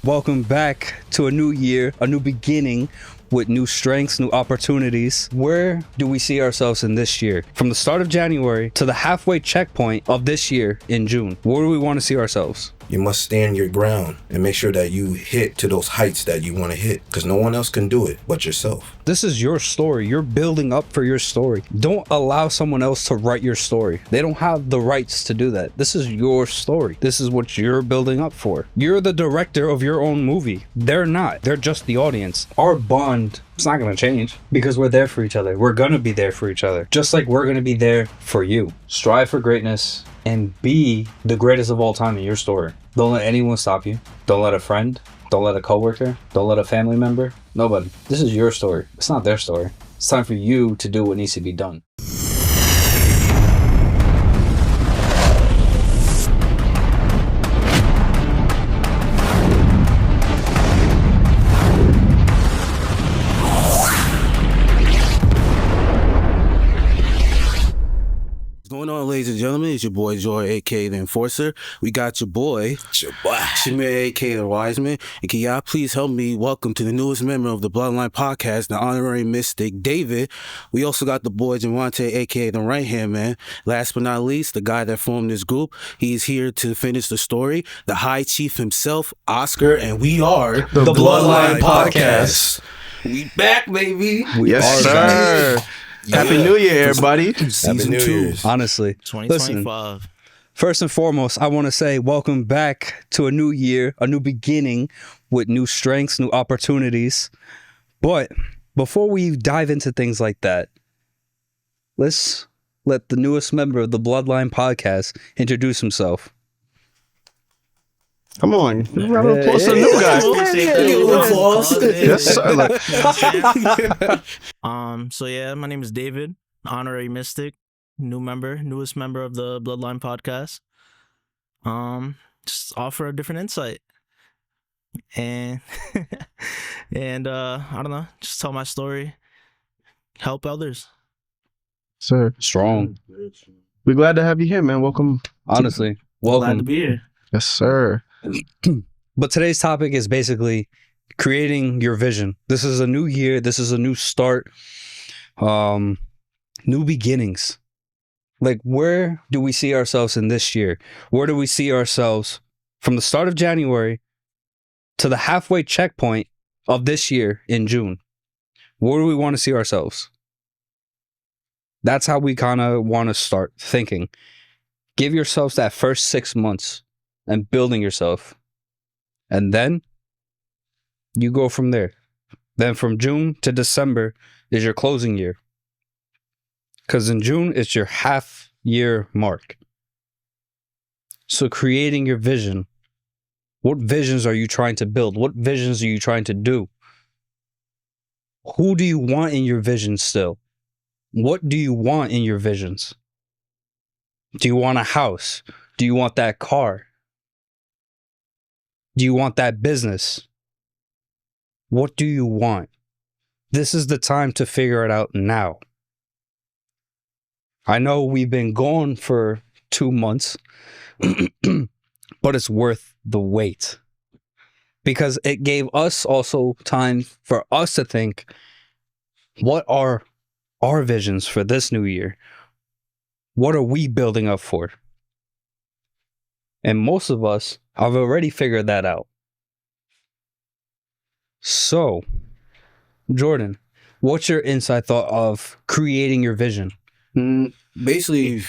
Welcome back to a new year, a new beginning with new strengths, new opportunities. Where do we see ourselves in this year? From the start of January to the halfway checkpoint of this year in June, where do we want to see ourselves? You must stand your ground and make sure that you hit to those heights that you want to hit, because no one else can do it but yourself. This is your story. You're building up for your story. Don't allow someone else to write your story. They don't have the rights to do that. This is your story. This is what you're building up for. You're the director of your own movie. They're not. They're just the audience. Our bond, it's not going to change because we're there for each other. We're going to be there for each other, just like we're going to be there for you. Strive for greatness and be the greatest of all time in your story. Don't let anyone stop you. Don't let a friend. Don't let a coworker. Don't let a family member. Nobody. This is your story. It's not their story. It's time for you to do what needs to be done. What's going on, ladies and gentlemen? It's your boy Joy, aka the Enforcer. We got your boy Shamir, aka the Wiseman. And can y'all please help me welcome to the newest member of the Bloodline podcast, the honorary mystic David. We also got the boy Javante, aka the Right Hand Man. Last but not least, the guy that formed this group. He's here to finish the story. The High Chief himself, Oscar, and we are the Bloodline podcast. We back, baby. Yes, sir. Happy New Year, everybody. Season New 2. Year's. Honestly, 2025. listen, first and foremost, I want to say welcome back to a new year, a new beginning with new strengths, new opportunities. But before we dive into things like that, let's let the newest member of the Bloodline podcast introduce himself. Come on. Round of applause to the new guy. Yes, sir. So yeah, my name is David, honorary mystic, newest member of the Bloodline podcast. Just offer a different insight. And I don't know, just tell my story, help others. Sir, Strong. we're glad to have you here, man. Welcome. Honestly, Glad to welcome. be here. Yes, sir. But today's topic is basically creating your vision. This is a new year. This is a new start. New beginnings. Like, where do we see ourselves in this year? Where do we see ourselves from the start of January to the halfway checkpoint of this year in June? Where do we want to see ourselves? That's how we kind of want to start thinking. Give yourselves that first 6 months and building yourself. And then you go from there. Then from June to December is your closing year. Because in June, it's your half year mark. So creating your vision. What visions are you trying to build? What visions are you trying to do? Who do you want in your visions still? What do you want in your visions? Do you want a house? Do you want that car? Do you want that business? What do you want? This is the time to figure it out now. I know we've been gone for 2 months, but it's worth the wait. Because it gave us also time for us to think, what are our visions for this new year? What are we building up for? And most of us have already figured that out. So, Jordan, what's your inside thought of creating your vision? Basically,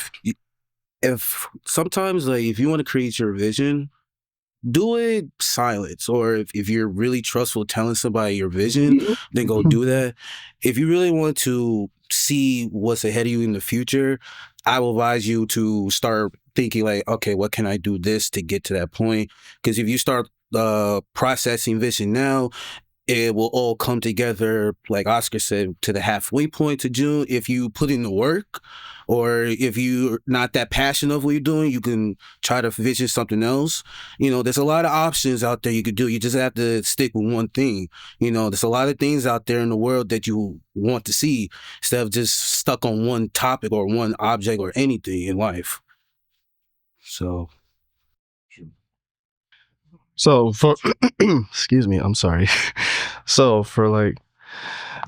if sometimes, like, if you want to create your vision, do it silence. Or if you're really trustful telling somebody your vision, then go do that. If you really want to see what's ahead of you in the future, I will advise you to start thinking like, okay, what can I do this to get to that point? Because if you start processing vision now, it will all come together, like Oscar said, to the halfway point to June. If you put in the work, or if you're not that passionate of what you're doing, you can try to vision something else. You know, there's a lot of options out there you could do. You just have to stick with one thing. You know, there's a lot of things out there in the world that you want to see instead of just stuck on one topic or one object or anything in life. So So for excuse me, I'm sorry. So for like,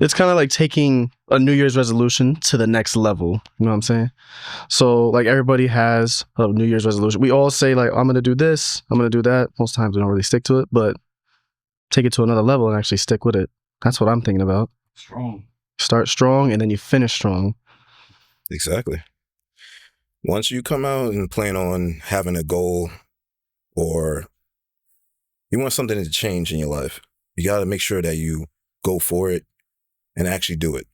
it's kind of like taking a New Year's resolution to the next level. You know what I'm saying? So like everybody has a New Year's resolution. We all say like, I'm gonna do this, I'm gonna do that. Most times we don't really stick to it, but take it to another level and actually stick with it. That's what I'm thinking about. Strong. Start strong and then you finish strong. Exactly. Once you come out and plan on having a goal or you want something to change in your life, you got to make sure that you go for it and actually do it.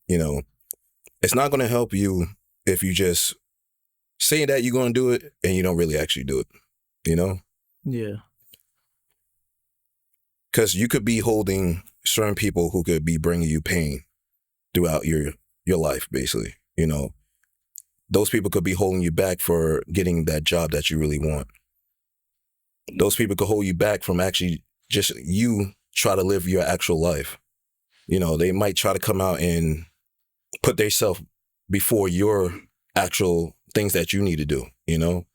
You know, it's not going to help you if you just say that you're going to do it and you don't really actually do it, you know? Yeah. Because you could be holding certain people who could be bringing you pain throughout your life, basically. You know, those people could be holding you back for getting that job that you really want. Those people could hold you back from actually just you try to live your actual life. You know, they might try to come out and put themselves before your actual things that you need to do, you know?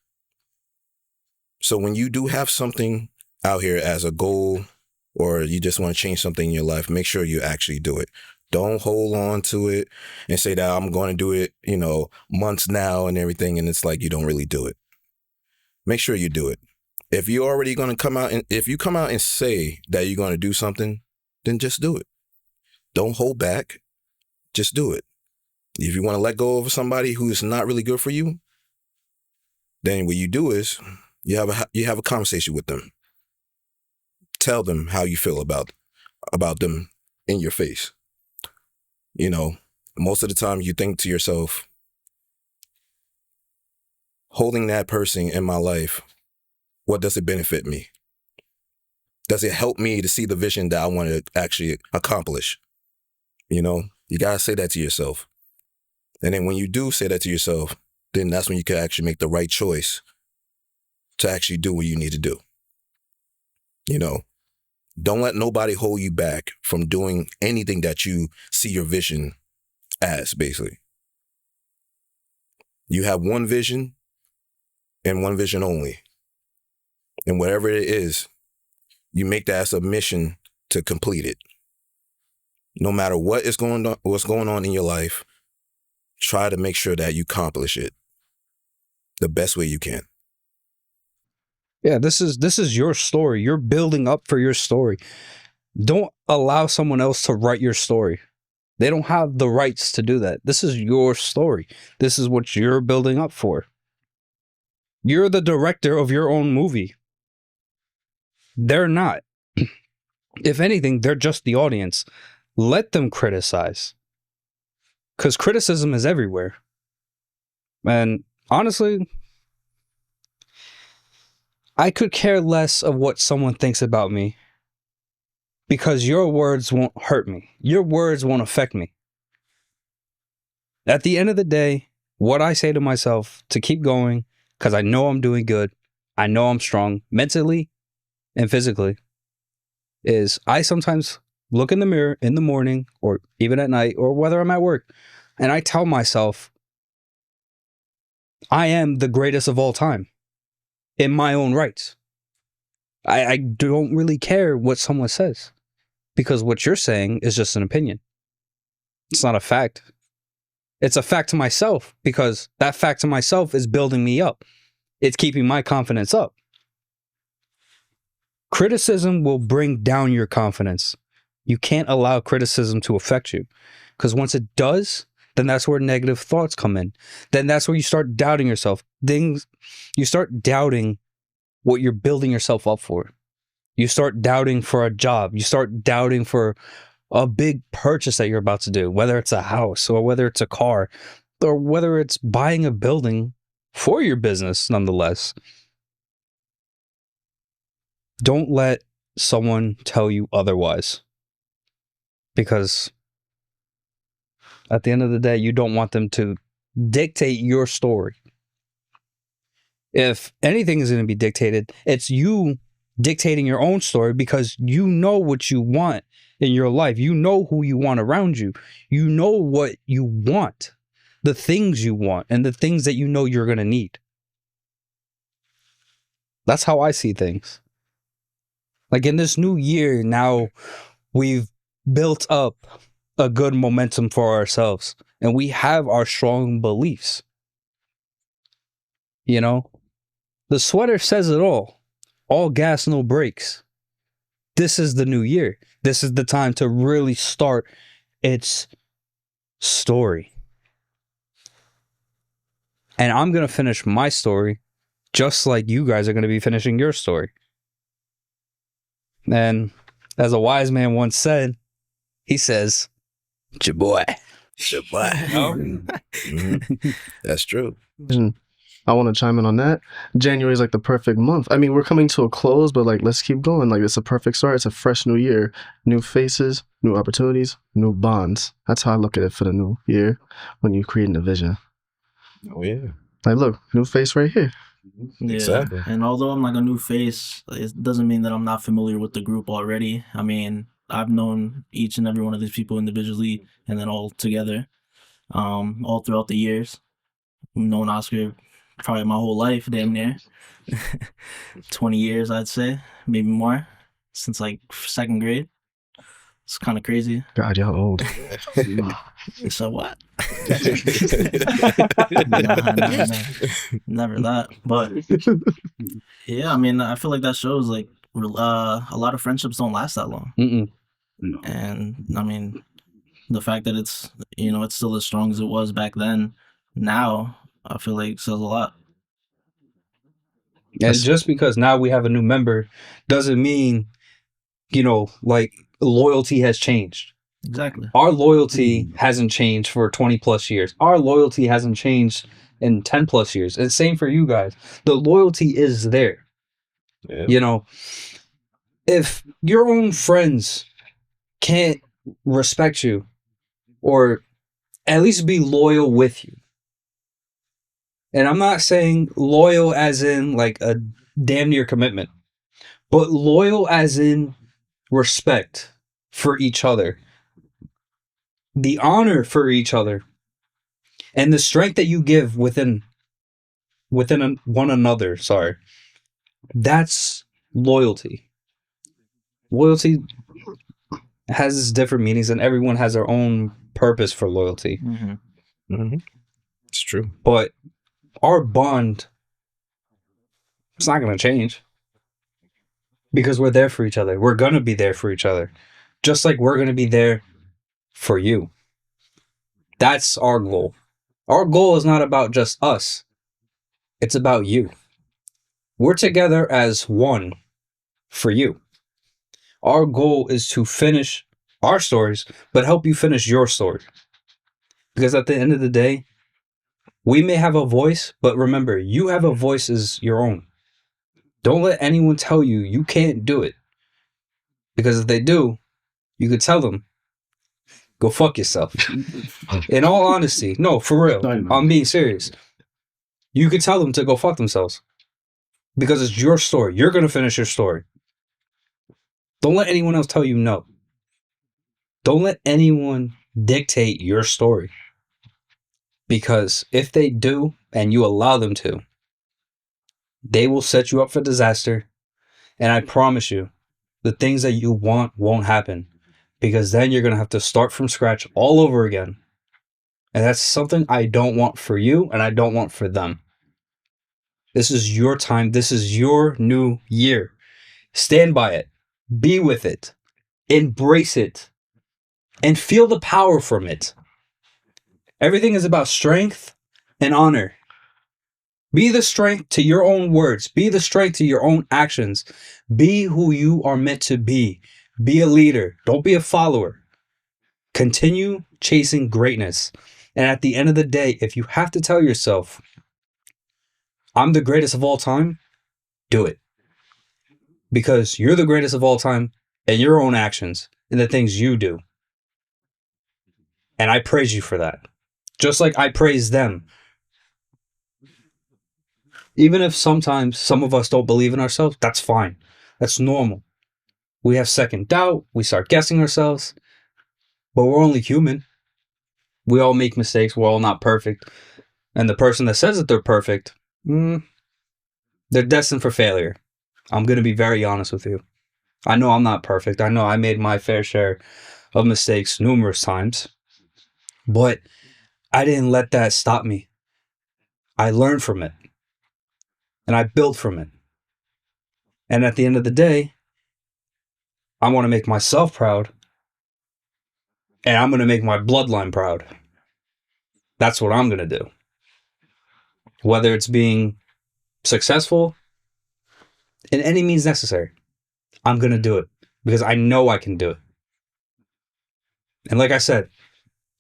So when you do have something out here as a goal or you just want to change something in your life, make sure you actually do it. Don't hold on to it and say that I'm going to do it, you know, months now and everything. And it's like you don't really do it. Make sure you do it. If you're already going to come out and if you come out and say that you're going to do something, then just do it. Don't hold back. Just do it. If you want to let go of somebody who's not really good for you, then what you do is you have a conversation with them. Tell them how you feel about them in your face. You know, most of the time you think to yourself, holding that person in my life, what does it benefit me? Does it help me to see the vision that I want to actually accomplish? You know, you got to say that to yourself. And then when you do say that to yourself, then that's when you can actually make the right choice to actually do what you need to do. You know, don't let nobody hold you back from doing anything that you see your vision as, basically. You have one vision and one vision only. And whatever it is, you make that as a mission to complete it. No matter what's going on in your life, try to make sure that you accomplish it the best way you can. Yeah, this is your story. You're building up for your story. Don't allow someone else to write your story. They don't have the rights to do that. This is your story. This is what you're building up for. You're the director of your own movie. They're not. If anything, they're just the audience. Let them criticize. Because criticism is everywhere. And honestly, I could care less of what someone thinks about me because your words won't hurt me. Your words won't affect me. At the end of the day, what I say to myself to keep going, because I know I'm doing good, I know I'm strong mentally and physically, is I sometimes look in the mirror in the morning or even at night or whether I'm at work, and I tell myself, I am the greatest of all time in my own rights. I don't really care what someone says because what you're saying is just an opinion. It's not a fact. It's a fact to myself because that fact to myself is building me up. It's keeping my confidence up. Criticism will bring down your confidence. You can't allow criticism to affect you because once it does, then that's where negative thoughts come in. Then that's where you start doubting yourself. You start doubting what you're building yourself up for. You start doubting for a job. You start doubting for a big purchase that you're about to do, whether it's a house or whether it's a car or whether it's buying a building for your business, nonetheless. Don't let someone tell you otherwise because at the end of the day, you don't want them to dictate your story. If anything is going to be dictated, it's you dictating your own story because you know what you want in your life. You know who you want around you. You know what you want, the things you want, and the things that you know you're going to need. That's how I see things. Like in this new year, now we've built up a good momentum for ourselves and we have our strong beliefs. You know, the sweater says it all gas, no brakes. This is the new year. This is the time to really start its story. And I'm going to finish my story just like you guys are going to be finishing your story. And as a wise man once said, he says, "Jaboy." That's true. I want to chime in on that. January is like the perfect month. I mean, we're coming to a close, but like, let's keep going. Like, it's a perfect start. It's a fresh new year. New faces, new opportunities, new bonds. That's how I look at it for the new year when you're creating a vision. Oh, yeah. Like, look, new face right here. Yeah. Exactly. And although I'm like a new face, it doesn't mean that I'm not familiar with the group already. I mean, I've known each and every one of these people individually and then all together, all throughout the years. I've known Oscar probably my whole life, damn near. 20 years, I'd say, maybe more, since like second grade. It's kind of crazy. God, y'all old. So what? Nah, never that. But yeah, I mean, I feel like that shows like a lot of friendships don't last that long. Mm-mm. And I mean, the fact that it's it's still as strong as it was back then, now I feel like says a lot. And just because now we have a new member doesn't mean, like loyalty has changed. Exactly. Our loyalty hasn't changed for 20 plus years. Our loyalty hasn't changed in 10 plus years. And same for you guys. The loyalty is there. Yeah. If your own friends can't respect you or at least be loyal with you. And I'm not saying loyal as in like a damn near commitment, but loyal as in respect for each other, the honor for each other, and the strength that you give within one another. Sorry, that's loyalty. Loyalty has its different meanings, and everyone has their own purpose for loyalty. Mm-hmm. Mm-hmm. It's true. But our bond, it's not going to change because we're there for each other. We're going to be there for each other, just like we're going to be there for you. That's our goal. Our goal is not about just us. It's about you. We're together as one for you. Our goal is to finish our stories, but help you finish your story. Because at the end of the day, we may have a voice, but remember, you have a voice as your own. Don't let anyone tell you you can't do it. Because if they do, you could tell them, go fuck yourself. In all honesty, no, for real. I'm being serious. You could tell them to go fuck themselves. Because it's your story. You're going to finish your story. Don't let anyone else tell you no. Don't let anyone dictate your story. Because if they do, and you allow them to, they will set you up for disaster. And I promise you, the things that you want won't happen. Because then you're going to have to start from scratch all over again. And that's something I don't want for you, and I don't want for them. This is your time. This is your new year. Stand by it. Be with it. Embrace it. And feel the power from it. Everything is about strength and honor. Be the strength to your own words. Be the strength to your own actions. Be who you are meant to be. Be a leader. Don't be a follower. Continue chasing greatness. And at the end of the day, if you have to tell yourself, I'm the greatest of all time, do it. Because you're the greatest of all time in your own actions and the things you do. And I praise you for that. Just like I praise them. Even if sometimes some of us don't believe in ourselves, that's fine. That's normal. We have second doubt. We start guessing ourselves. But we're only human. We all make mistakes. We're all not perfect. And the person that says that they're perfect, they're destined for failure. I'm going to be very honest with you. I know I'm not perfect. I know I made my fair share of mistakes numerous times, but I didn't let that stop me. I learned from it and I built from it. And at the end of the day, I want to make myself proud and I'm going to make my bloodline proud. That's what I'm going to do. Whether it's being successful in any means necessary, I'm going to do it because I know I can do it. And like I said,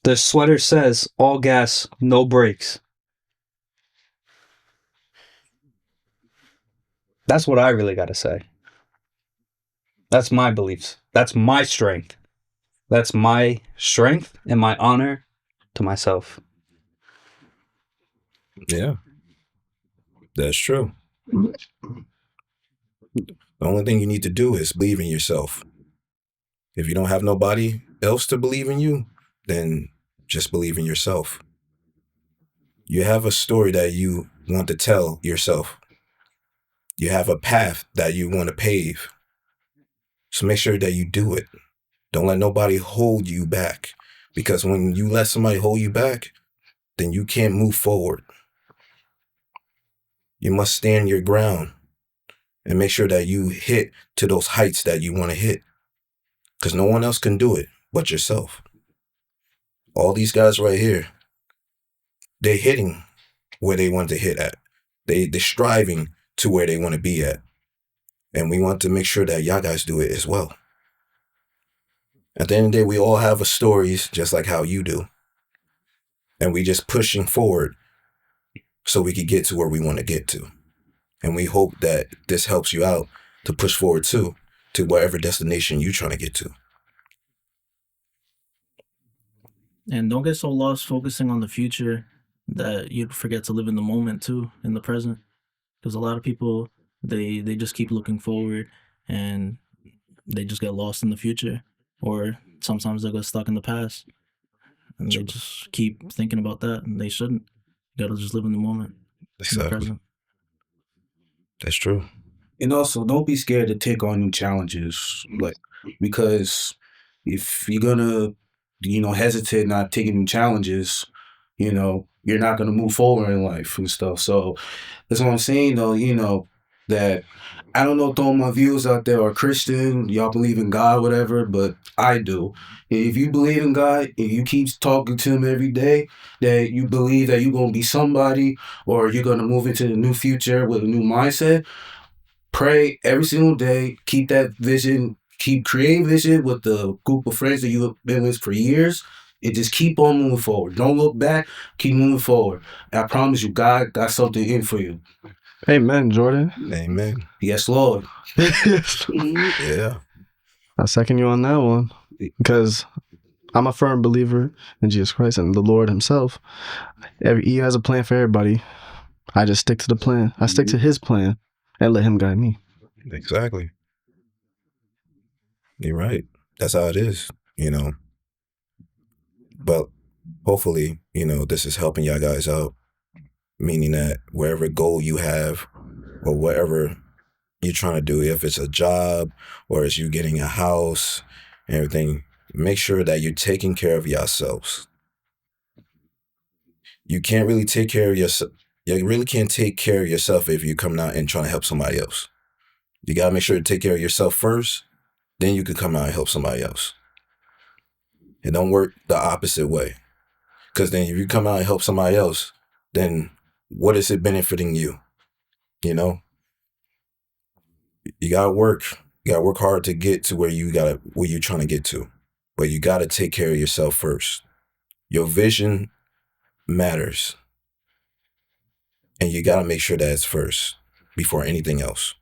the sweater says all gas, no brakes. That's what I really got to say. That's my beliefs. That's my strength. That's my strength and my honor to myself. Yeah, that's true. The only thing you need to do is believe in yourself. If you don't have nobody else to believe in you, then just believe in yourself. You have a story that you want to tell yourself. You have a path that you want to pave. So make sure that you do it. Don't let nobody hold you back. Because when you let somebody hold you back, then you can't move forward. You must stand your ground and make sure that you hit to those heights that you want to hit. Because no one else can do it but yourself. All these guys right here, they're hitting where they want to hit at. They're striving to where they want to be at. And we want to make sure that y'all guys do it as well. At the end of the day, we all have stories just like how you do. And we just pushing forward so we could get to where we want to get to. And we hope that this helps you out to push forward too, to whatever destination you're trying to get to. And don't get so lost focusing on the future that you forget to live in the moment too, in the present. Because a lot of people, they just keep looking forward and they just get lost in the future. Or sometimes they get stuck in the past. And they just keep thinking about that, and they shouldn't. You gotta just live in the moment. In the present. That's true. And also, don't be scared to take on new challenges, like, because if you're gonna, hesitate not taking new challenges, you're not gonna move forward in life and stuff. So that's what I'm saying, though. That I don't know if all my viewers out there are Christian, y'all believe in God, whatever, but I do. If you believe in God, if you keep talking to him every day, that you believe that you're gonna be somebody or you're gonna move into the new future with a new mindset. Pray every single day. Keep that vision. Keep creating vision with the group of friends that you have been with for years. And just keep on moving forward. Don't look back. Keep moving forward. And I promise you, God got something in for you. Amen, Jordan. Amen. Yes, Lord. Yeah. I second you on that one because I'm a firm believer in Jesus Christ and the Lord himself. He has a plan for everybody. I just stick to the plan. I stick to his plan and let him guide me. Exactly. You're right. That's how it is, But hopefully, this is helping y'all guys out. Meaning that wherever goal you have or whatever you're trying to do, if it's a job or it's you getting a house and everything, make sure that you're taking care of yourselves. You can't really take care of yourself. You really can't take care of yourself if you're coming out and trying to help somebody else. You got to make sure to take care of yourself first, then you can come out and help somebody else. It don't work the opposite way. Because then if you come out and help somebody else, then what is it benefiting you? You gotta work. You gotta work hard to get to where you're trying to get to. But you gotta take care of yourself first. Your vision matters. And you gotta make sure that it's first before anything else.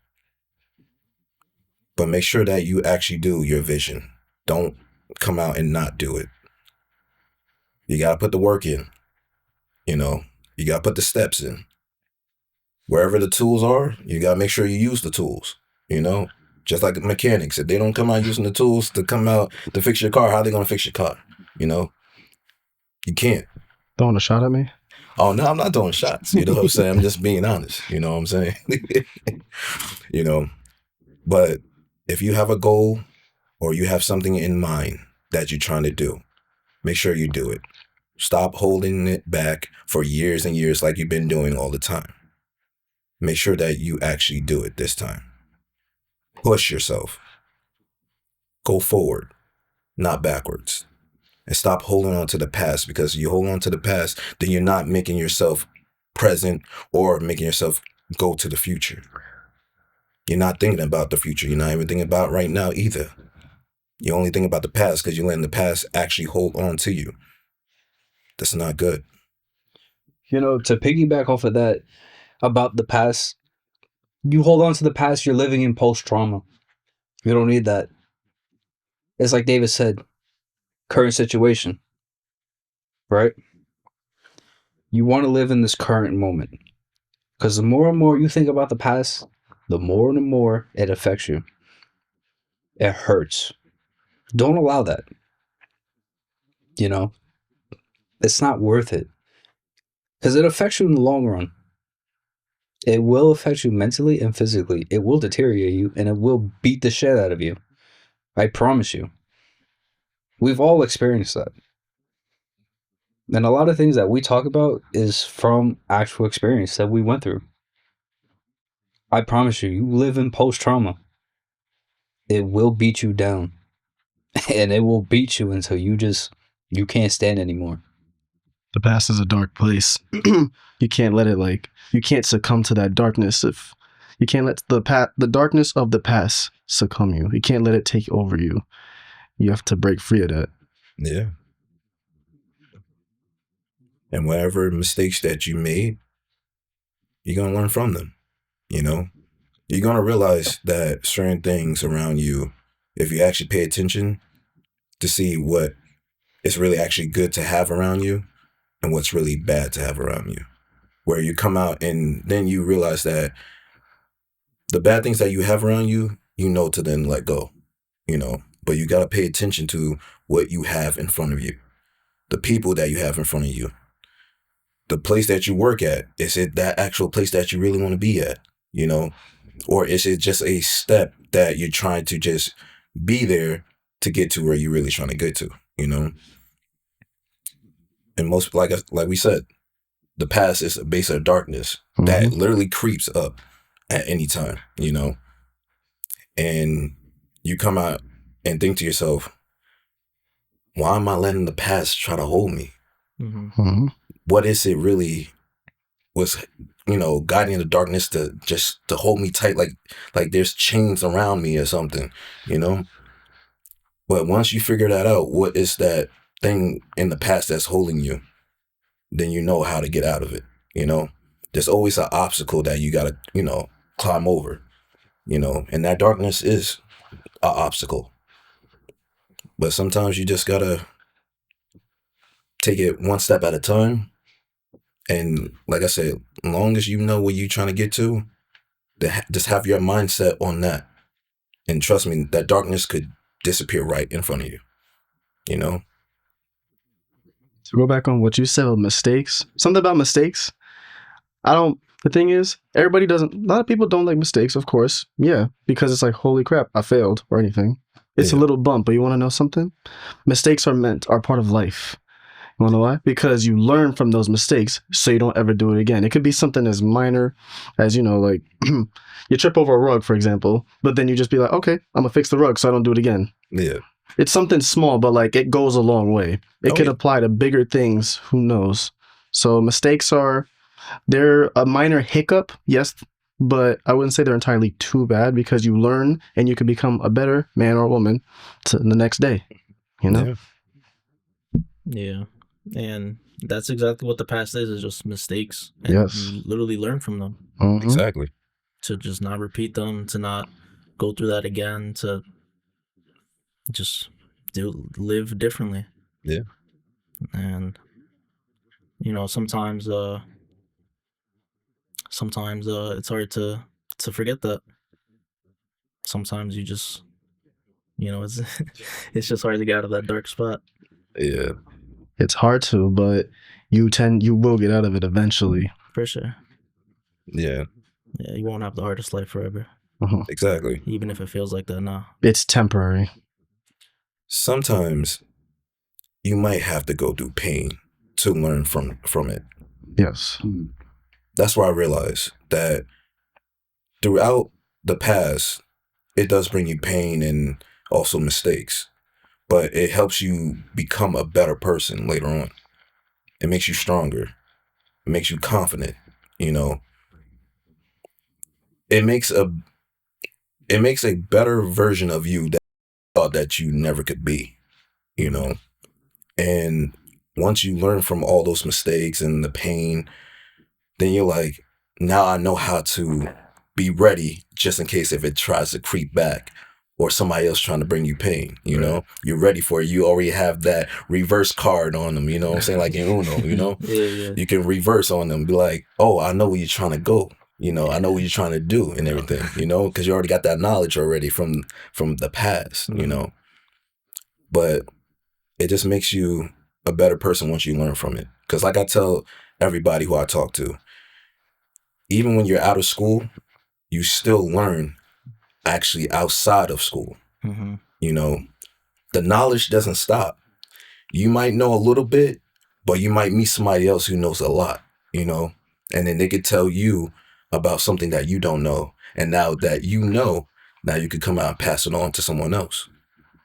But make sure that you actually do your vision. Don't come out and not do it. You gotta put the work in. You gotta put the steps in. Wherever the tools are, you gotta make sure you use the tools. Just like mechanics. If they don't come out using the tools to come out to fix your car, how are they gonna fix your car? You can't. Throwing a shot at me? Oh no, I'm not throwing shots. You know what I'm saying? I'm just being honest. You know what I'm saying? But if you have a goal or you have something in mind that you're trying to do, make sure you do it. Stop holding it back for years and years like you've been doing all the time. Make sure that you actually do it this time. Push yourself. Go forward, not backwards. And stop holding on to the past, because you hold on to the past, then you're not making yourself present or making yourself go to the future. You're not thinking about the future. You're not even thinking about right now either. You only think about the past because you're letting the past actually hold on to you. That's not good. You know, to piggyback off of that about the past, you hold on to the past, you're living in post-trauma. You don't need that. It's like David said, current situation, right? You want to live in this current moment, because the more and more you think about the past, the more and more it affects you. It hurts. Don't allow that. You know, it's not worth it, because it affects you in the long run. It will affect you mentally and physically. It will deteriorate you, and it will beat the shit out of you. I promise you. We've all experienced that. And a lot of things that we talk about is from actual experience that we went through. I promise you, you live in post-trauma. It will beat you down. And it will beat you until you can't stand anymore. The past is a dark place. You can't let it you can't succumb to that darkness. If you can't let the darkness of the past succumb you. You can't let it take over you. You have to break free of that. Yeah. And whatever mistakes that you made, you're going to learn from them. You know, you're going to realize that certain things around you, if you actually pay attention to see what is really actually good to have around you and what's really bad to have around you, where you come out and then you realize that the bad things that you have around you, you know, to then let go, you know, but you got to pay attention to what you have in front of you, the people that you have in front of you, the place that you work at. Is it that actual place that you really want to be at, you know, or is it just a step that you're trying to just be there to get to where you're really trying to get to, you know? And most, like we said, the past is a base of darkness that literally creeps up at any time, you know? And you come out and think to yourself, why am I letting the past try to hold me? Mm-hmm. What is it really was, you know, guiding the darkness to hold me tight, like there's chains around me or something, you know? But once you figure that out, what is that thing in the past that's holding you, then you know how to get out of it, you know? There's always an obstacle that you gotta, you know, climb over, you know? And that darkness is an obstacle. But sometimes you just gotta take it one step at a time. And like I said, as long as you know what you're trying to get to, just have your mindset on that. And trust me, that darkness could disappear right in front of you, you know? To go back on what you said with mistakes, something about mistakes. The thing is, a lot of people don't like mistakes, of course. Yeah, because it's like, holy crap, I failed or anything. It's a little bump, but you want to know something? Mistakes are part of life. You want to know why? Because you learn from those mistakes so you don't ever do it again. It could be something as minor as, you know, like you trip over a rug, for example, but then you just be like, okay, I'm going to fix the rug so I don't do it again. Yeah. It's something small, but like it goes a long way. It could apply to bigger things. Who knows? So mistakes they're a minor hiccup, yes, but I wouldn't say they're entirely too bad, because you learn and you can become a better man or woman the next day, you know? Yeah. And that's exactly what the past is just mistakes. And Yes. you literally learn from them. Mm-hmm. Exactly. To just not repeat them, to not go through that again, to just live differently. Yeah. And, you know, sometimes it's hard to forget that. Sometimes you just, you know, it's just hard to get out of that dark spot. Yeah. It's hard to, but you will get out of it eventually. For sure. Yeah. Yeah, you won't have the hardest life forever. Exactly. even if it feels like that now. It's temporary. Sometimes you might have to go through pain to learn from it. Yes. That's why I realized that throughout the past, it does bring you pain and also mistakes, but it helps you become a better person later on. It makes you stronger. It makes you confident. You know, it makes a better version of you that you thought that you never could be. You know, and once you learn from all those mistakes and the pain, then you're like, now I know how to be ready just in case if it tries to creep back or somebody else trying to bring you pain, you know? You're ready for it. You already have that reverse card on them, you know what I'm saying? Like in Uno, you know? Yeah. You can reverse on them, be like, oh, I know where you're trying to go. You know, I know what you're trying to do and everything, you know, because you already got that knowledge already from the past, you know? But it just makes you a better person once you learn from it. Because like I tell everybody who I talk to, even when you're out of school, you still learn actually outside of school. Mm-hmm. You know, the knowledge doesn't stop. You might know a little bit, but you might meet somebody else who knows a lot, you know, and then they could tell you about something that you don't know. And now that you know, now you could come out and pass it on to someone else.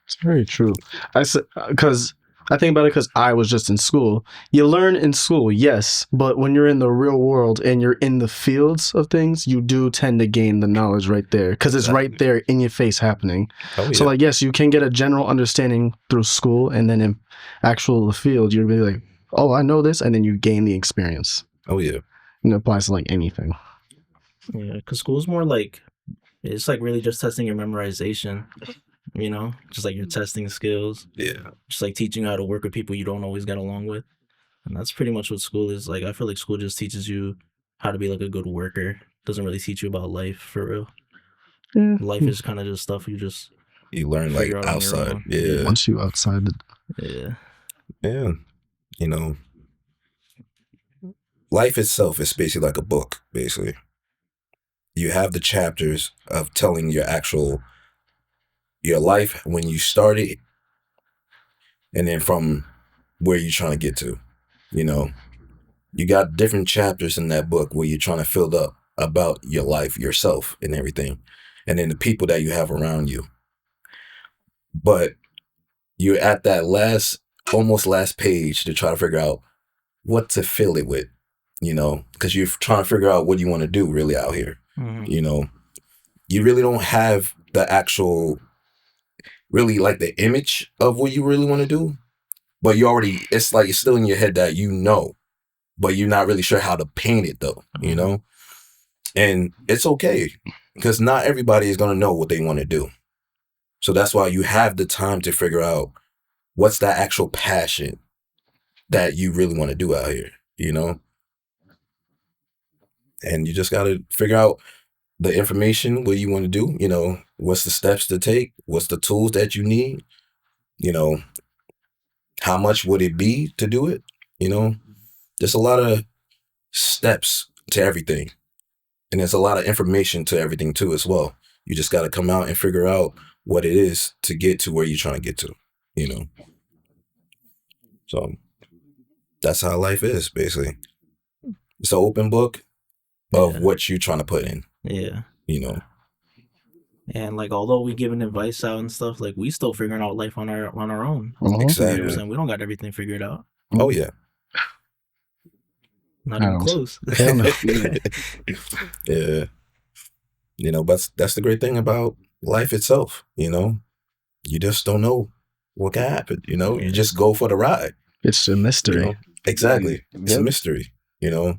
It's very true. I said because I think about it because I was just in school. You learn in school, yes, but when you're in the real world and you're in the fields of things, you do tend to gain the knowledge right there because it's right there in your face happening. Oh, yeah. So, like, yes, you can get a general understanding through school, and then in actual field, you're really like, oh, I know this, and then you gain the experience. Oh, yeah. And it applies to like anything. Yeah, because school's more like, it's like really just testing your memorization, you know, just like your testing skills. Yeah. Just like teaching you how to work with people you don't always get along with. And that's pretty much what school is. Like, I feel like school just teaches you how to be like a good worker. Doesn't really teach you about life for real. Yeah. Life is kind of just stuff You learn like figure out on your outside. own. Yeah. Once you outside Yeah. Yeah. You know, life itself is basically like a book, basically. You have the chapters of telling your life when you started and then from where you're trying to get to. You know, you got different chapters in that book where you're trying to fill up about your life, yourself, and everything, and then the people that you have around you. But you're at that almost last page to try to figure out what to fill it with, you know, because you're trying to figure out what you want to do really out here. Mhm. You know, you really don't have the actual, really like the image of what you really want to do, but it's like it's still in your head that you know, but you're not really sure how to paint it though, you know? And it's okay because not everybody is going to know what they want to do. So that's why you have the time to figure out what's that actual passion that you really want to do out here, you know? And you just got to figure out the information, what you want to do, you know, what's the steps to take, what's the tools that you need, you know, how much would it be to do it, you know? There's a lot of steps to everything. And there's a lot of information to everything too as well. You just got to come out and figure out what it is to get to where you're trying to get to, you know? So that's how life is, basically. It's an open book of what you're trying to put in. Yeah. You know? And like, although we giving advice out and stuff, like we still figuring out life on our own. Exactly. You know what I'm saying? We don't got everything figured out. Oh yeah. Not even close. Yeah. You know, but that's the great thing about life itself, you know? You just don't know what can happen, you know? You just go for the ride. It's a mystery. You know? Exactly. It's a mystery, you know?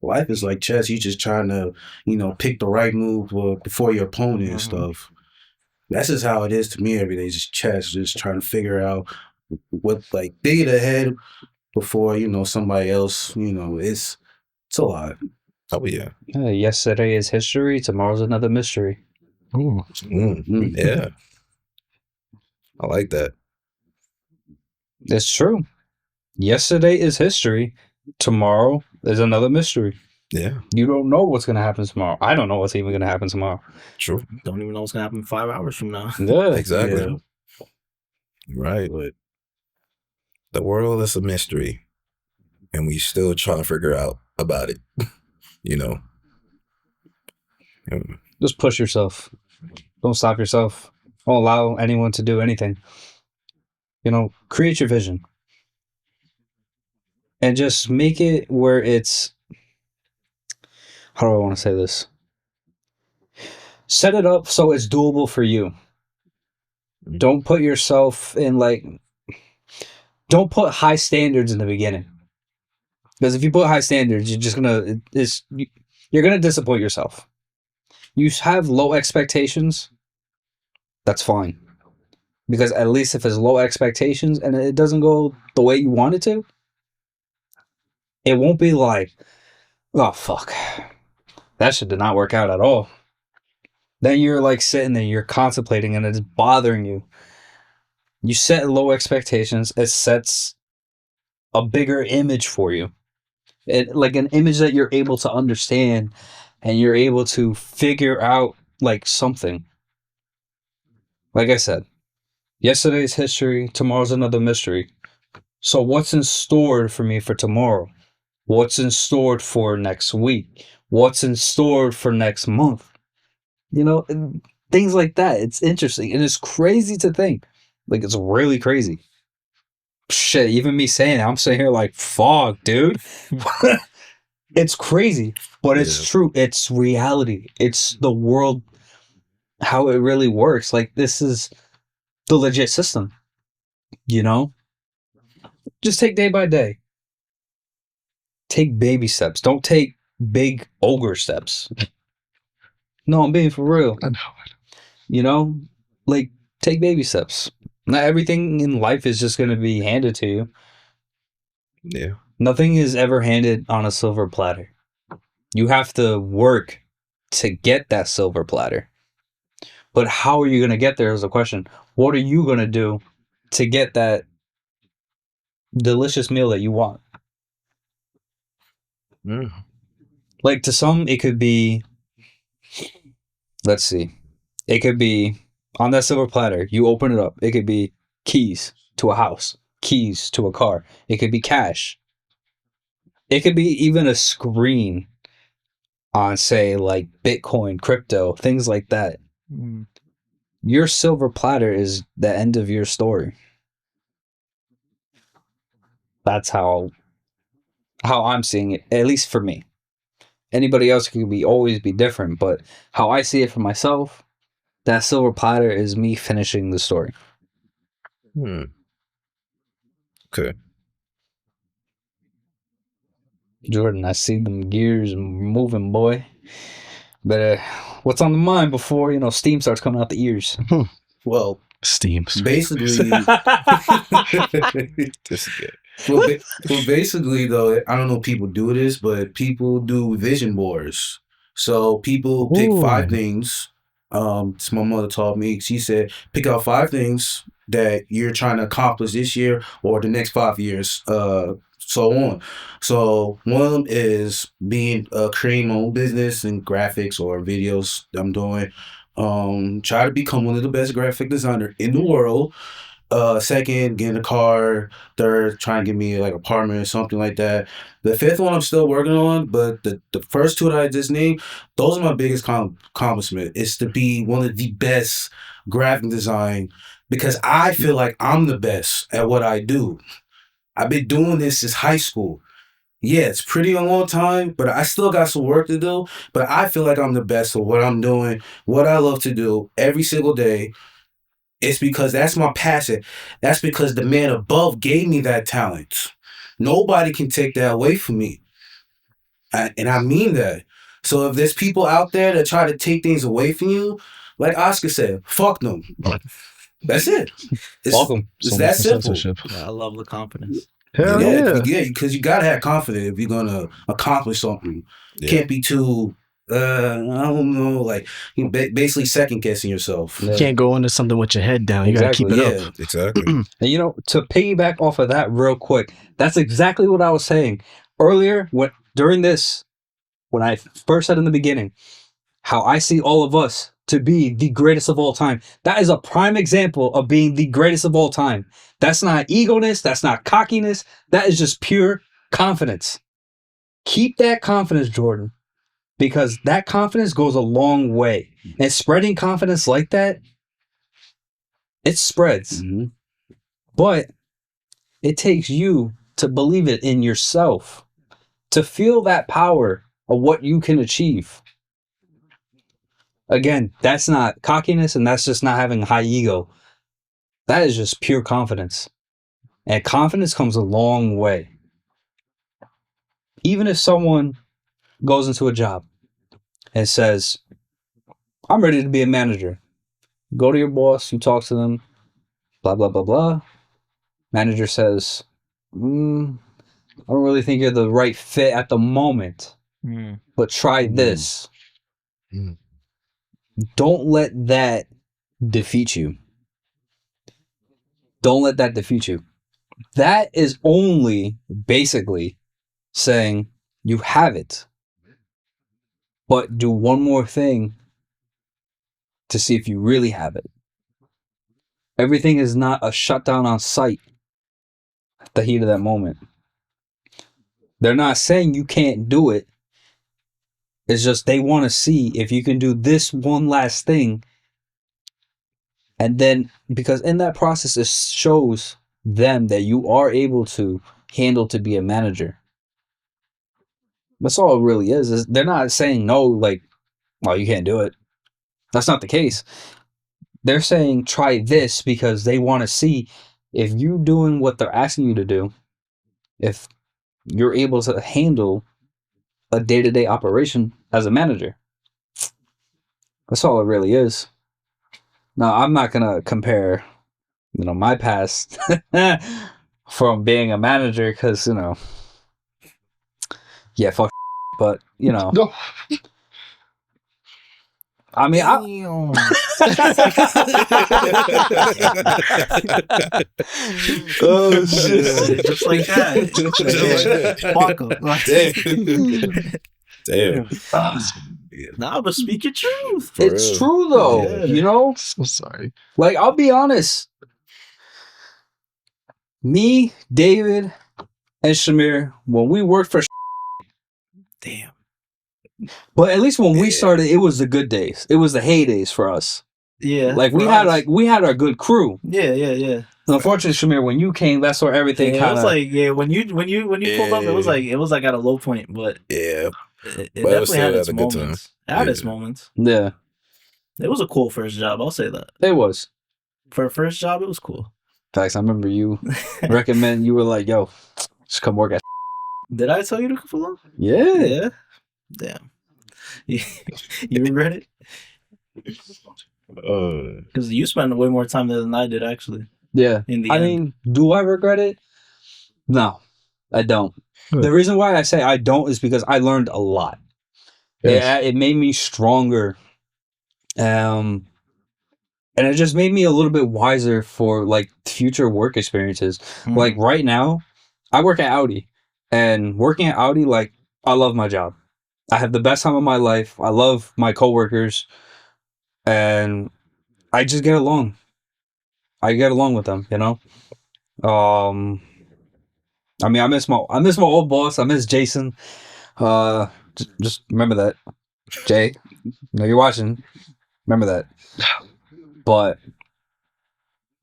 Life is like chess. You just trying to, you know, pick the right move before your opponent and stuff. That's just how it is to me every day. Just chess, just trying to figure out what, like, think ahead before, you know, somebody else, you know, it's a lot. Oh, yeah. Yesterday is history. Tomorrow's another mystery. Ooh. Yeah. I like that. It's true. Yesterday is history. Tomorrow is another mystery. Yeah, You don't know what's gonna happen tomorrow. I don't know what's even gonna happen tomorrow. true. Don't even know what's gonna happen 5 hours from now. Yeah, Exactly. Yeah. Right. But The world is a mystery, and we still trying to figure out about it. You know. And just push yourself. Don't stop yourself. Don't allow anyone to do anything. Create your vision and just make it where it's. How do I want to say this? Set it up so it's doable for you. Don't put yourself in don't put high standards in the beginning. Because if you put high standards, you're gonna disappoint yourself. You have low expectations, that's fine. Because at least if it's low expectations and it doesn't go the way you want it to, it won't be like, oh fuck, that shit did not work out at all. Then you're like sitting there, you're contemplating and it's bothering you. You set low expectations, it sets a bigger image for you. Like an image that you're able to understand and you're able to figure out like something. Like I said, yesterday's history, tomorrow's another mystery. So what's in store for me for tomorrow? What's in store for next week? What's in store for next month? Things like that. It's interesting and it's crazy to think. Like, it's really crazy. Shit, even me saying it, I'm sitting here like, fuck, dude. It's crazy, but it's true. It's reality. It's the world, how it really works. Like, this is the legit system, Just take day by day. Take baby steps. Don't take big ogre steps. No, I'm being for real. I know. Like, take baby steps. Not everything in life is just going to be handed to you. yeah. Nothing is ever handed on a silver platter. You have to work to get that silver platter. But how are you going to get there is the question. What are you going to do to get that delicious meal that you want? Mm. Like, to some, it could be, let's see, it could be on that silver platter, you open it up, it could be keys to a house, keys to a car, it could be cash, it could be even a screen on, say, like Bitcoin, crypto, things like that. Your silver platter is the end of your story. That's how I'm seeing it, at least for me. Anybody else can always be different, but how I see it for myself, that silver platter is me finishing the story. Okay. Jordan, I see them gears moving, boy. But what's on the mind before steam starts coming out the ears? well, Steam. basically, This is good. well, basically though, I don't know if people do this, but people do vision boards. So people pick 5 Ooh. things. My mother taught me. She said, pick out 5 things that you're trying to accomplish this year or the next 5 years. So on. So one of them is creating my own business and graphics or videos that I'm doing. Try to become one of the best graphic designer in the world. Second, getting a car. Third, trying to get me like apartment or something like that. The 5th one I'm still working on, but the first 2 that I just named, those are my biggest accomplishment. Is to be one of the best graphic design because I feel like I'm the best at what I do. I've been doing this since high school. Yeah, it's pretty a long time, but I still got some work to do. But I feel like I'm the best at what I'm doing, what I love to do every single day. It's because that's my passion. That's because the man above gave me that talent. Nobody can take that away from me. And I mean that. So if there's people out there that try to take things away from you, like Oscar said, fuck them. That's it. Welcome. It's that simple. Censorship. Yeah, I love the confidence. Hell yeah. Yeah, because you gotta have confidence if you're gonna accomplish something. Yeah. Can't be too I don't know, like you basically second guessing yourself. You can't go into something with your head down. You gotta keep it up. Exactly. And to piggyback off of that real quick, that's exactly what I was saying earlier. During this, when I first said in the beginning how I see all of us to be the greatest of all time. That is a prime example of being the greatest of all time. That's not egoness. That's not cockiness. That is just pure confidence. Keep that confidence, Jordan, because that confidence goes a long way. And spreading confidence like that, it spreads. Mhm. But it takes you to believe it in yourself, to feel that power of what you can achieve. Again, that's not cockiness, and that's just not having a high ego. That is just pure confidence. And confidence comes a long way. Even if someone goes into a job and says, I'm ready to be a manager. Go to your boss, you talk to them, blah, blah, blah, blah. Manager says, I don't really think you're the right fit at the moment, but try this. Mm. Don't let that defeat you. Don't let that defeat you. That is only basically saying you have it, but do one more thing to see if you really have it. Everything is not a shutdown on sight at the heat of that moment. They're not saying you can't do it. It's just they want to see if you can do this one last thing. And then, because in that process, it shows them that you are able to handle to be a manager. That's all it really is they're not saying no, like, oh, you can't do it. That's not the case. They're saying try this because they want to see if you doing what they're asking you to do, if you're able to handle a day-to-day operation as a manager. That's all it really is. Now, I'm not gonna compare, my past from being a manager because, yeah, fuck, but No. I mean, Oh shit! Just like that. Fuck 'em. Damn. Nah, but speak your truth. For it's real. true though, Yeah. So sorry. Like, I'll be honest. Me, David, and Shamir, when we worked for Damn. but at least when we Yeah. started, it was the good days. It was the heydays for us. Yeah. Like, for we us. had our good crew. Yeah. And unfortunately, Shamir, when you came, that's where everything It kind was of like when you pulled up, it was like at a low point, but Yeah. it But it was definitely still had at its a good time. moments. It had its Yeah. moments. yeah, It was a cool first job. I'll say that. it was. For a first job, it was cool. Facts. I remember you recommend. You were like, "Yo, just come work at." Did I tell you to come along? Yeah. Yeah. Damn. You regret it? Because you spent way more time there than I did, actually. Yeah. In the I end. mean, do I regret it? No, I don't. Good. The reason why I say I don't is because I learned a lot. Yes. It made me stronger. And it just made me a little bit wiser for like future work experiences. Like right now, I work at Audi, and working at Audi, like, I love my job. I have the best time of my life. I love my coworkers, and I just get along. I get along with them, I mean, I miss my old boss. I miss Jason. Just remember that, Jay. No, you're watching. Remember that. But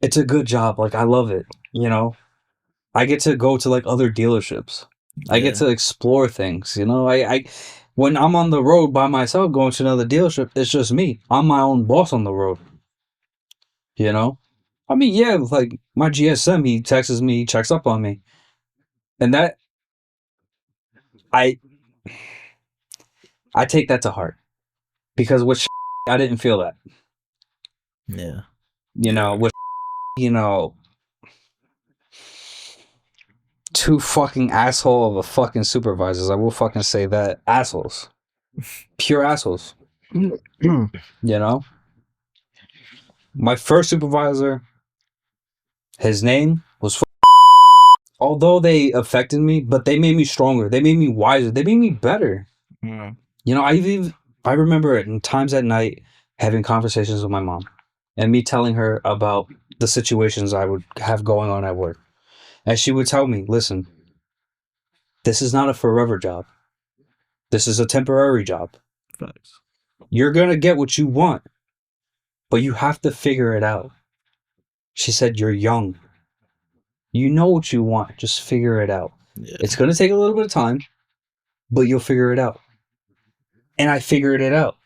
it's a good job. Like, I love it. I get to go to like other dealerships. I get to explore things. I when I'm on the road by myself going to another dealership, it's just me. I'm my own boss on the road. I mean, yeah, like my GSM, he texts me, he checks up on me, and that I take that to heart because with I didn't feel that. Yeah. With two fucking asshole of a fucking supervisors. I will fucking say that. Assholes. Pure assholes. My first supervisor, his name was although they affected me, but they made me stronger. They made me wiser. They made me better. Mm. You know, I remember it in times at night having conversations with my mom and me telling her about the situations I would have going on at work. And she would tell me, listen, this is not a forever job. This is a temporary job. Facts. You're going to get what you want, but you have to figure it out. She said, you're young. You know what you want. Just figure it out. Yeah. It's going to take a little bit of time, but you'll figure it out. And I figured it out.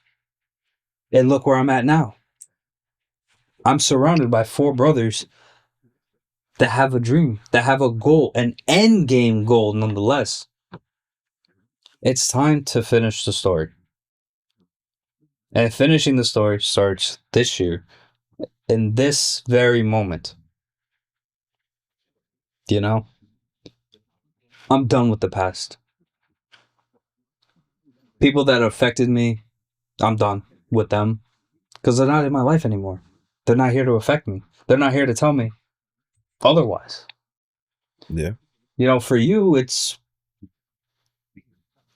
And look where I'm at now. I'm surrounded by 4 brothers that have a dream, that have a goal, an end game goal nonetheless. It's time to finish the story. And finishing the story starts this year, in this very moment. You know? I'm done with the past. People that affected me, I'm done with them. Because they're not in my life anymore. They're not here to affect me. They're not here to tell me otherwise. Yeah. You know, for you, if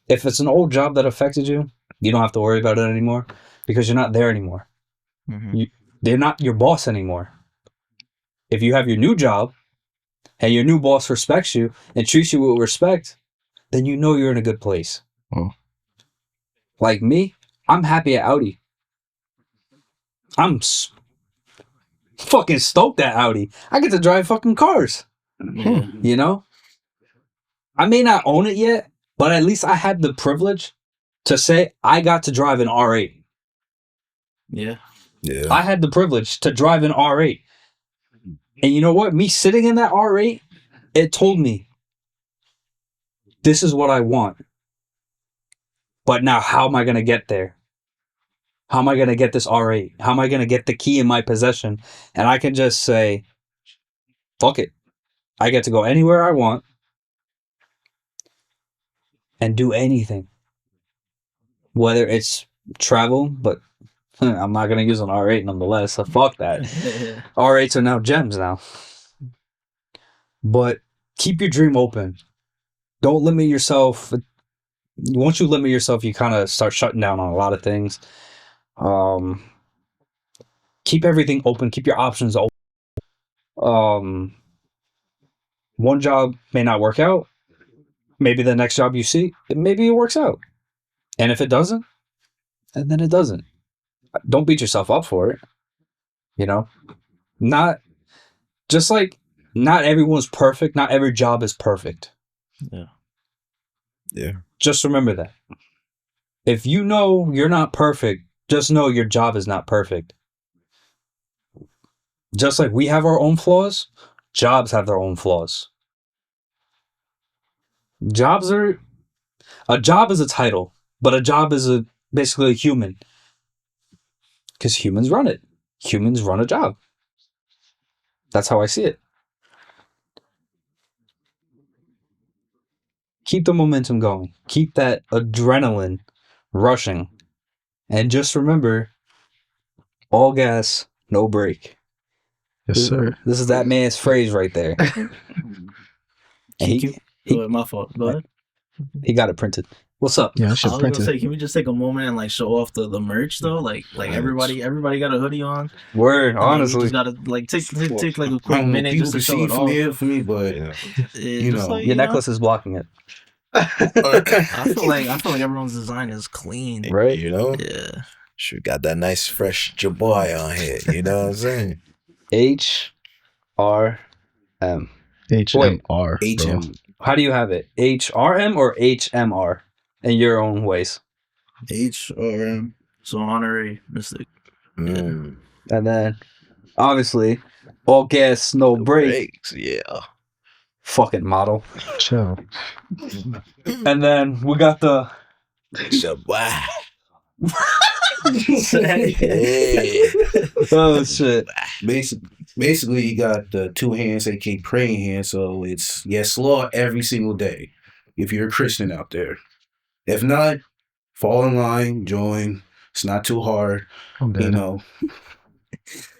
it's an old job that affected you, you don't have to worry about it anymore because you're not there anymore. Mm-hmm. They're not your boss anymore. If you have your new job and your new boss respects you and treats you with respect, then you know you're in a good place. Oh. Like me, I'm happy at Audi. I'm fucking stoked at Audi. I get to drive fucking cars. Yeah. You know? I may not own it yet, but at least I had the privilege to say I got to drive an R8. Yeah. Yeah. I had the privilege to drive an R8. And you know what? Me sitting in that R8, it told me, this is what I want. But now, how am I going to get there? How am I going to get this R8? How am I going to get the key in my possession? And I can just say, fuck it. I get to go anywhere I want and do anything. Whether it's travel, but I'm not going to use an R8 nonetheless. So fuck that. R8s are now gems now. But keep your dream open. Don't limit yourself. Once you limit yourself, you kind of start shutting down on a lot of things. Keep everything open. Keep your options open. One job may not work out. Maybe the next job you see, maybe it works out. And if it doesn't, and then it doesn't. Don't beat yourself up for it. You know? Not everyone's perfect. Not every job is perfect. Yeah. Yeah. Just remember that. If you know you're not perfect, just know your job is not perfect. Just like we have our own flaws, jobs have their own flaws. A job is a title, but a job is basically a human. Because humans run it. Humans run a job. That's how I see it. Keep the momentum going. Keep that adrenaline rushing. And just remember, all gas, no brake. Yes, sir. This is that man's phrase right there. And Go ahead, my fault. Go ahead. he got it printed. What's up? Yeah, I I should was print gonna it. say, can we just take a moment and like show off the merch though? Like everybody got a hoodie on. Word, And, like, we honestly. just gotta like take like a quick minute people just to can show see it from off. here for me, but Yeah. you Just know. like, Your necklace is blocking it. I feel like everyone's design is clean. Right? You know? Yeah. Sure got that nice fresh jaboy on here. You know what I'm saying? HRM. HMR. HM. How do you have it? HRM or HMR? In your own ways. HRM. So honorary mystic. Mm. And then, obviously, all gas, no brake. Breaks, yeah. Fucking model. Chill. And then we got the. Jaboy. Hey. Oh, shit. Basically, you got the 2 hands, aka praying hands. So it's yes, Lord, every single day. If you're a Christian out there, if not, fall in line, join. It's not too hard, I'm dead. you know.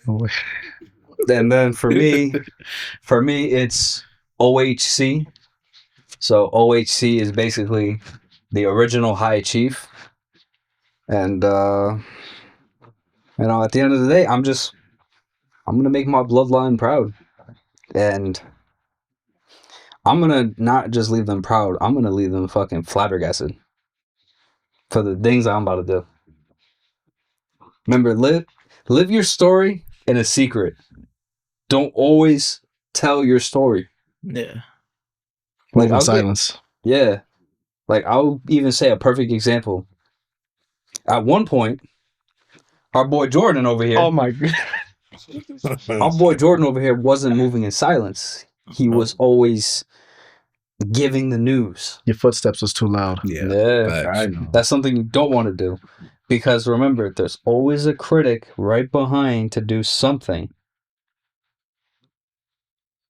Oh, wait. And then for me, it's OHC. So OHC is basically the original High Chief. And at the end of the day, I'm gonna make my bloodline proud. And I'm gonna not just leave them proud, I'm gonna leave them fucking flabbergasted for the things I'm about to do. Remember, live your story in a secret. Don't always tell your story. Yeah. Move in I'll silence. Yeah. Like, I'll even say a perfect example. At one point, our boy Jordan over here. Oh my god. Our boy Jordan over here wasn't moving in silence. He was always giving the news. Your footsteps was too loud. Yeah. Facts. I know. That's something you don't want to do. Because remember, there's always a critic right behind to do something.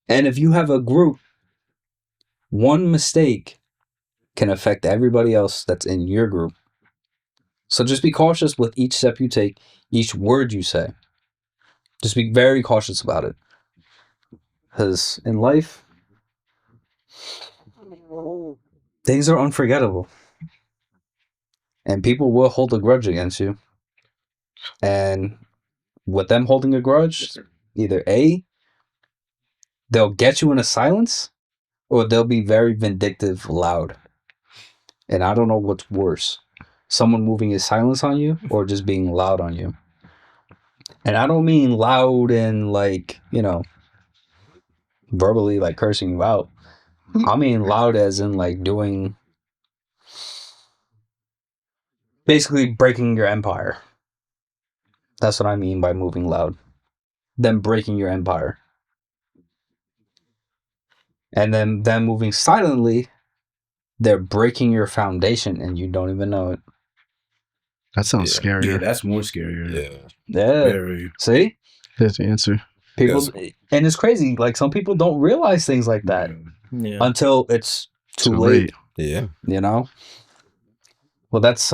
And if you have a group, one mistake can affect everybody else that's in your group. So just be cautious with each step you take, each word you say. Just be very cautious about it. Because in life, things are unforgettable. And people will hold a grudge against you. And with them holding a grudge, either A, they'll get you in a silence, or they'll be very vindictive loud. And I don't know what's worse. Someone moving in silence on you, or just being loud on you. And I don't mean loud and like, verbally like cursing you out. I mean loud as in like doing, basically breaking your empire. That's what I mean by moving loud. Them breaking your empire. And then them moving silently, they're breaking your foundation and you don't even know it. That sounds Yeah. scarier. Yeah, that's more scarier. Yeah. Yeah. Very. See? There's the answer. People, and it's crazy. Like, some people don't realize things like that Yeah. until it's too late. Yeah. Well, that's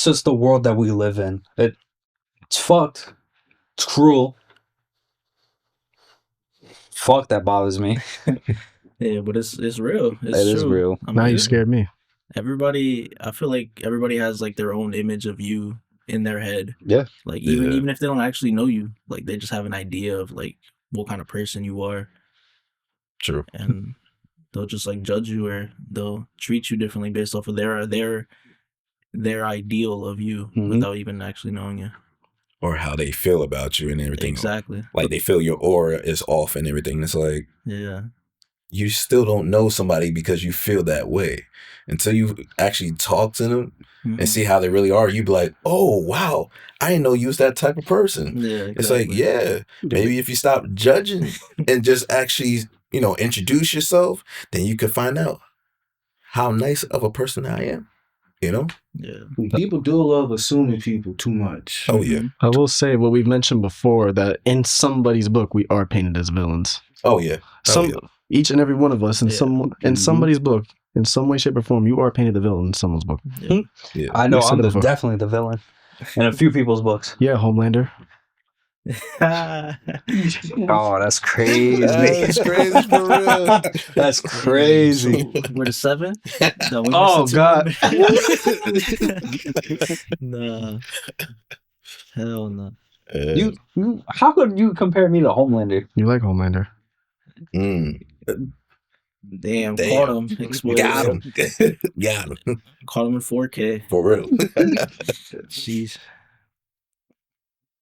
just the world that we live in. It's fucked. It's cruel. Fuck, that bothers me. Yeah, but it's real. It's It is true. real. I Now mean, you scared me. I feel like everybody has like their own image of you in their head. Yeah. Like Yeah. even if they don't actually know you, like they just have an idea of like what kind of person you are, True. and they'll just like judge you, or they'll treat you differently based off of their ideal of you Mhm. without even actually knowing you. Or how they feel about you and everything. Exactly. Like they feel your aura is off and everything. It's like Yeah. you still don't know somebody because you feel that way. Until you actually talk to them Mhm. and see how they really are, you be like, oh wow, I didn't know you was that type of person. Yeah. It's like, yeah, maybe if you stop judging and just actually, introduce yourself, then you could find out how nice of a person I am. Yeah. People do love assuming people too much. Oh yeah. Mhm. I will say what we've mentioned before, that in somebody's book we are painted as villains. Oh yeah. Each and every one of us in Yeah. in somebody's book, in some way, shape, or form, you are painted the villain in someone's book. Yeah. Yeah. I know We've said I'm it before. definitely the villain in a few people's books. Yeah, Homelander. Oh, that's crazy. That's crazy for real. That's crazy. We're the 7? No, we Oh, missing God. Nah. Hell no. You, how could you compare me to Homelander? You like Homelander. Damn, Damn. caught him. Exposed. Got him. Got him. Caught him in 4K. For real. Jeez.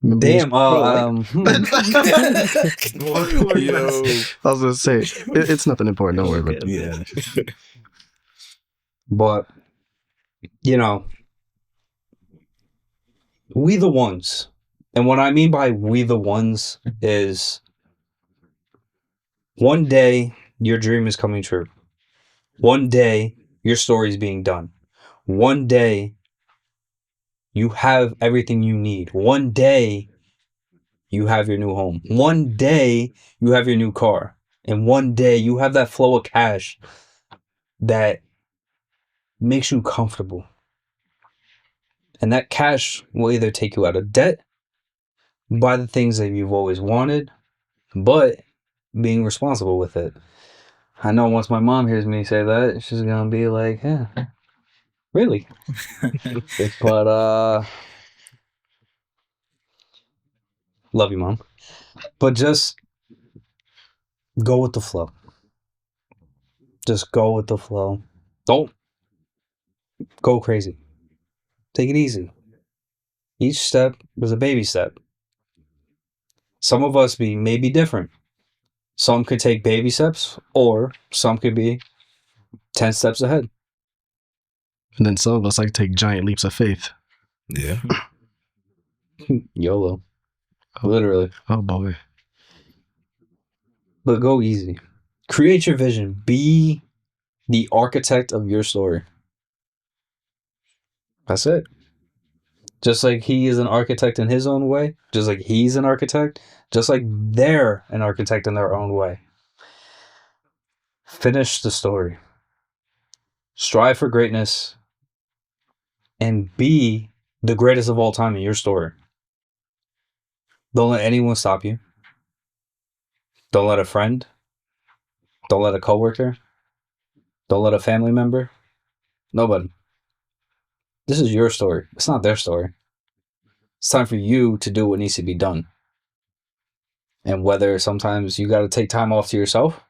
Remember Damn. Yo. I was gonna say it's nothing important. Don't worry about it. Yeah. But, we the ones. And what I mean by we the ones is one day your dream is coming true. One day your story is being done. One day you have everything you need. One day you have your new home. One day you have your new car. And one day you have that flow of cash that makes you comfortable. And that cash will either take you out of debt, buy the things that you've always wanted, but being responsible with it. I know once my mom hears me say that, she's gonna be like, "Yeah, really?" But love you, mom. But just go with the flow. Just go with the flow. Don't go crazy. Take it easy. Each step is a baby step. Some of us may be different. Some could take baby steps, or some could be 10 steps ahead. And then some of us like to take giant leaps of faith. Yeah. YOLO. Literally. Oh boy. But go easy. Create your vision. Be the architect of your story. That's it. Just like he is an architect in his own way, just like he's an architect, just like they're an architect in their own way. Finish the story. Strive for greatness and be the greatest of all time in your story. Don't let anyone stop you. Don't let a friend. Don't let a coworker. Don't let a family member. Nobody. This is your story. It's not their story. It's time for you to do what needs to be done. And whether sometimes you got to take time off to yourself,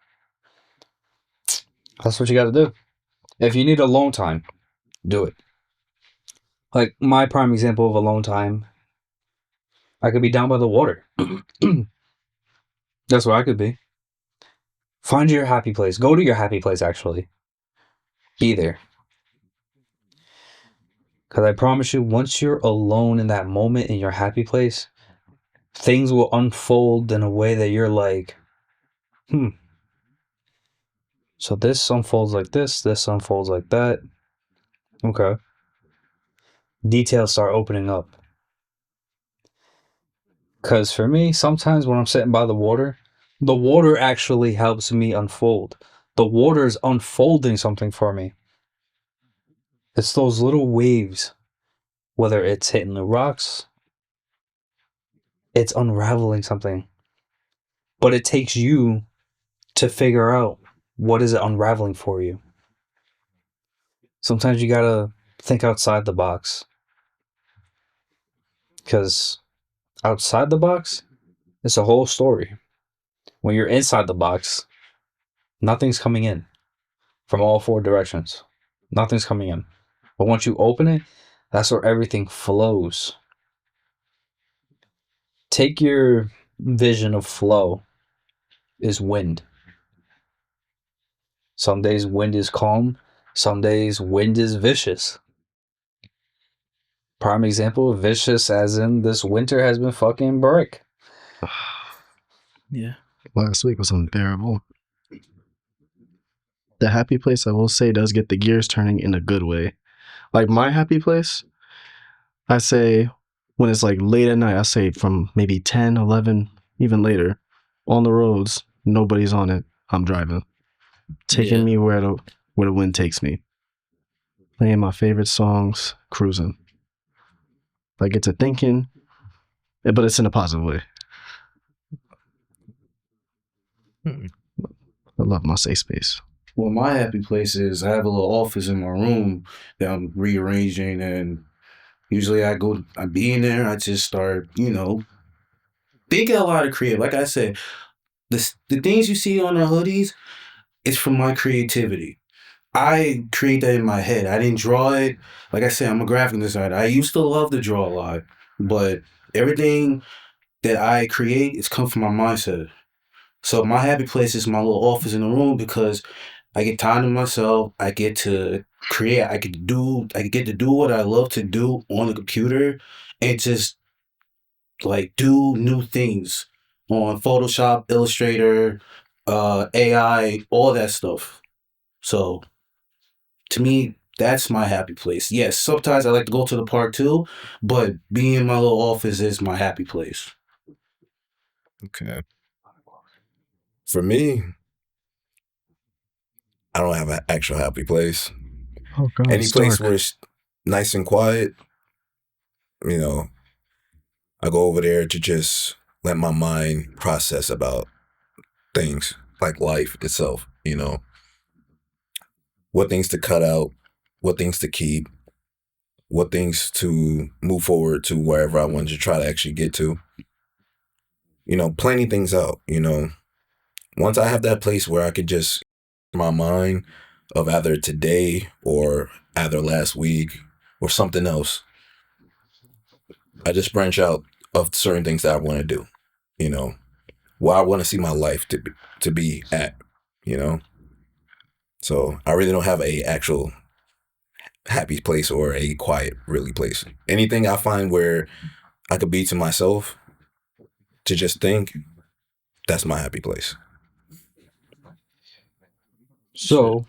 that's what you got to do. If you need alone time, do it. Like my prime example of alone time, I could be down by the water. That's where I could be. Find your happy place. Go to your happy place, actually. Be there. Because I promise you, once you're alone in that moment in your happy place, things will unfold in a way that you're like, so this unfolds like this unfolds like that. Okay. Details start opening up. Because for me, sometimes when I'm sitting by the water actually helps me unfold. The water is unfolding something for me. It's those little waves, whether it's hitting the rocks, it's unraveling something. But it takes you to figure out what is it unraveling for you. Sometimes you gotta think outside the box. Because outside the box, it's a whole story. When you're inside the box, nothing's coming in from all four directions. Nothing's coming in. But once you open it, that's where everything flows. Take your vision of flow is wind. Some days wind is calm. Some days wind is vicious. Prime example of vicious as in this winter has been fucking brick. Yeah. Last week was unbearable. The happy place, I will say, does get the gears turning in a good way. Like my happy place, I say when it's like late at night, I say from maybe 10, 11, even later, on the roads, nobody's on it, I'm driving. Taking me where the wind takes me. Playing my favorite songs, cruising. I get to thinking, but it's in a positive way. I love my safe space. Well, my happy place is I have a little office in my room that I'm rearranging, and usually I be in there, I just start, thinking a lot of creative. Like I said, the things you see on the hoodies, it's from my creativity. I create that in my head. I didn't draw it. Like I said, I'm a graphic designer. I used to love to draw a lot, but everything that I create is come from my mindset. So my happy place is my little office in the room because I get time to myself. I get to create. I get to do what I love to do on the computer, and just like do new things on Photoshop, Illustrator, AI, all that stuff. So to me, that's my happy place. Yes, sometimes I like to go to the park too, but being in my little office is my happy place. Okay. For me, I don't have an actual happy place. Oh God, Any place where it's nice and quiet, I go over there to just let my mind process about things like life itself, you know, what things to cut out, what things to keep, what things to move forward to wherever I wanted to try to actually get to. You know, planning things out, you know. Once I have that place where I could just my mind of either today or either last week or something else, I just branch out of certain things that I want to do, you know, where I want to see my life to be at, you know. So I really don't have a actual happy place or a quiet really place. Anything I find where I could be to myself to just think, that's my happy place. So,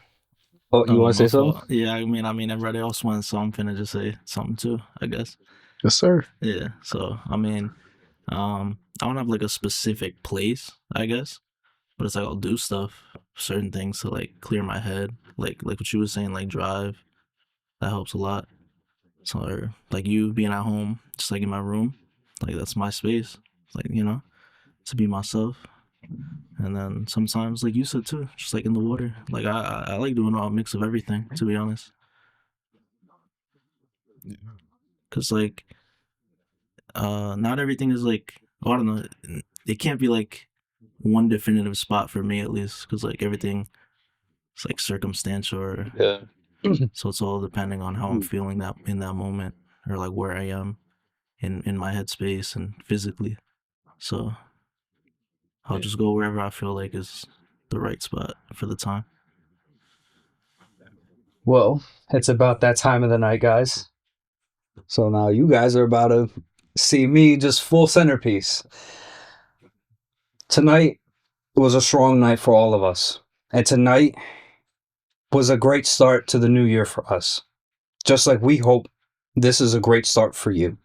oh, you No, want to my say something? fault. Yeah, I mean, everybody else went, so I'm finna just say something too, I guess. Yes, sir. Yeah. So, I mean, I don't have like a specific place, I guess, but it's like I'll do stuff, certain things to like clear my head, like what you were saying, like drive. That helps a lot. So, or, like you being at home, just like in my room, like that's my space, like to be myself. And then sometimes, like you said too, just like in the water. Like I like doing a mix of everything, to be honest. Cause like not everything is like, oh, I don't know. It can't be like one definitive spot for me at least, because like everything is like circumstantial, or Yeah. so it's all depending on how I'm feeling that in that moment, or like where I am in my headspace and physically. So I'll just go wherever I feel like is the right spot for the time. Well, it's about that time of the night, guys. So now you guys are about to see me just full centerpiece. Tonight was a strong night for all of us. And tonight was a great start to the new year for us. Just like we hope this is a great start for you.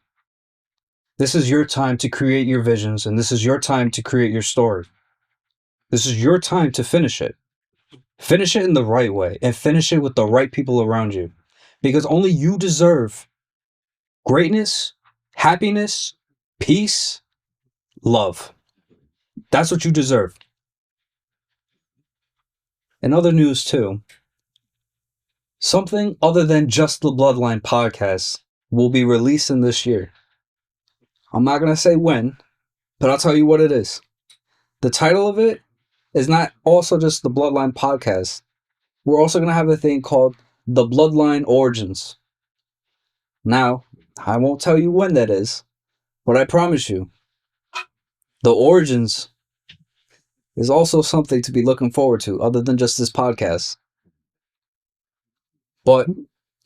This is your time to create your visions, and this is your time to create your story. This is your time to finish it. Finish it in the right way, and finish it with the right people around you. Because only you deserve greatness, happiness, peace, love. That's what you deserve. In other news, too, something other than just the Bloodline podcast will be releasing this year. I'm not going to say when, but I'll tell you what it is. The title of it is not also just the Bloodline podcast. We're also going to have a thing called the Bloodline Origins. Now, I won't tell you when that is, but I promise you, the Origins is also something to be looking forward to other than just this podcast. But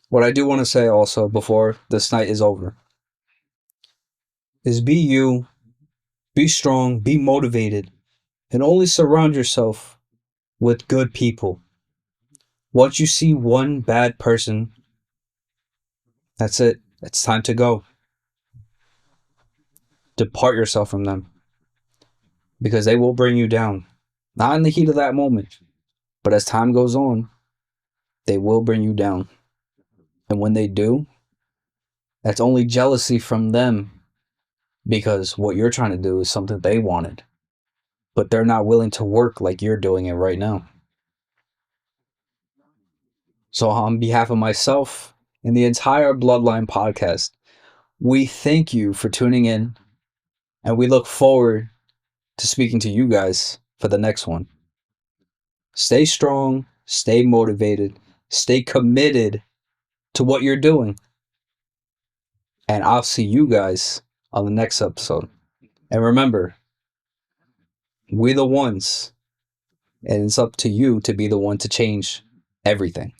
what I do want to say also before this night is over is be you, be strong, be motivated, and only surround yourself with good people. Once you see one bad person, that's it. It's time to go. Depart yourself from them because they will bring you down. Not in the heat of that moment, but as time goes on, they will bring you down. And when they do, that's only jealousy from them because what you're trying to do is something they wanted, but they're not willing to work like you're doing it right now. So, on behalf of myself and the entire Bloodline podcast, we thank you for tuning in, and we look forward to speaking to you guys for the next one. Stay strong, stay motivated, stay committed to what you're doing. And I'll see you guys on the next episode. And remember, we're the ones, and it's up to you to be the one to change everything.